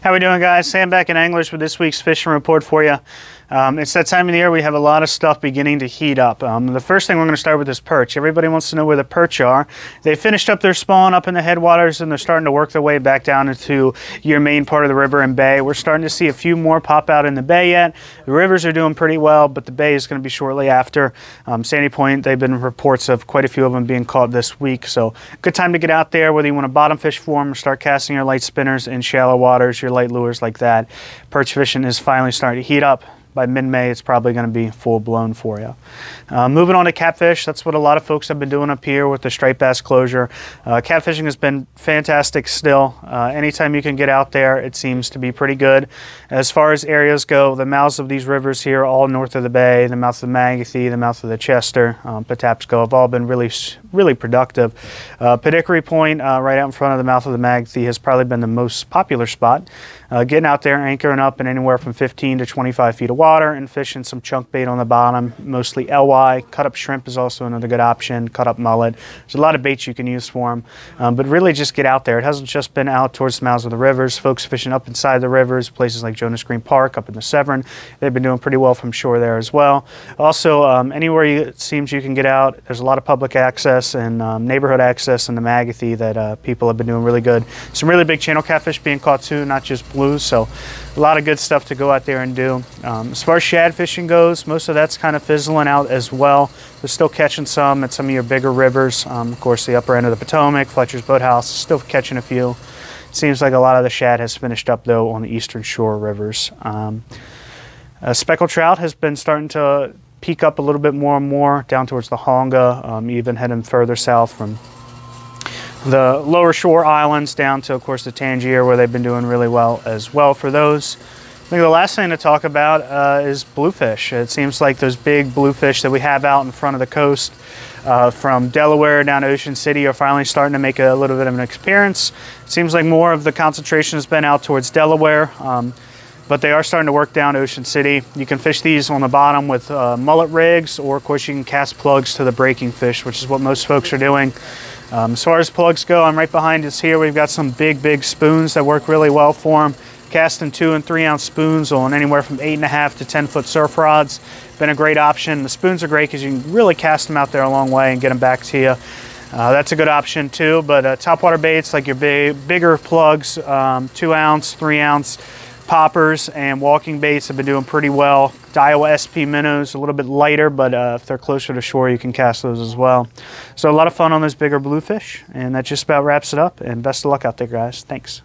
How we doing, guys? Sam back in Anglers with this week's fishing report for you. It's that time of the year we have a lot of stuff beginning to heat up. The first thing we're going to start with is perch. Everybody wants to know where the perch are. They finished up their spawn up in the headwaters and they're starting to work their way back down into your main part of the river and bay. We're starting to see a few more pop out in the bay yet. The rivers are doing pretty well, but the bay is going to be shortly after. Sandy Point, they've been reports of quite a few of them being caught this week. So good time to get out there, whether you want to bottom fish for them or start casting your light spinners in shallow waters, your light lures like that. Perch fishing is finally starting to heat up. By mid-May, it's probably going to be full-blown for you. Moving on to catfish, that's what a lot of folks have been doing up here with the striped bass closure. Catfishing has been fantastic still. Anytime you can get out there, it seems to be pretty good. As far as areas go, the mouths of these rivers here, all north of the bay, the mouth of the Magothy, the mouth of the Chester, Patapsco, have all been really productive. Pedickery Point, right out in front of the mouth of the Magothy, has probably been the most popular spot. Getting out there, anchoring up in anywhere from 15 to 25 feet of water and fishing some chunk bait on the bottom, mostly LY. Cut up shrimp is also another good option, cut up mullet. There's a lot of baits you can use for them, but really just get out there. It hasn't just been out towards the mouths of the rivers. Folks fishing up inside the rivers, places like Jonas Green Park, up in the Severn, they've been doing pretty well from shore there as well. Also, anywhere it seems you can get out, there's a lot of public access and neighborhood access in the Magothy that people have been doing really good. Some really big channel catfish being caught too, not just blues, so a lot of good stuff to go out there and do. As far as shad fishing goes, most of that's kind of fizzling out as well. They're still catching some at some of your bigger rivers. Of course, the upper end of the Potomac, Fletcher's Boathouse, still catching a few. Seems like a lot of the shad has finished up though on the eastern shore rivers. Speckled trout has been starting to peak up a little bit more and more down towards the Honga, even heading further south from the lower shore islands down to, of course, the Tangier, where they've been doing really well as well for those. I think the last thing to talk about is bluefish. It seems like those big bluefish that we have out in front of the coast from Delaware down to Ocean City are finally starting to make a little bit of an appearance. It seems like more of the concentration has been out towards Delaware, but they are starting to work down Ocean City. You can fish these on the bottom with mullet rigs, or of course you can cast plugs to the breaking fish, which is what most folks are doing. As far as plugs go, I'm right behind us here. We've got some big spoons that work really well for them. Casting 2 and 3 ounce spoons on anywhere from 8.5 to 10 foot surf rods. Been a great option. The spoons are great because you can really cast them out there a long way and get them back to you. That's a good option too, but topwater baits like your bigger plugs, 2 ounce, 3 ounce, poppers and walking baits have been doing pretty well. Daiwa SP minnows, a little bit lighter, but if they're closer to shore, you can cast those as well. So a lot of fun on those bigger bluefish, and that just about wraps it up, and best of luck out there, guys. Thanks.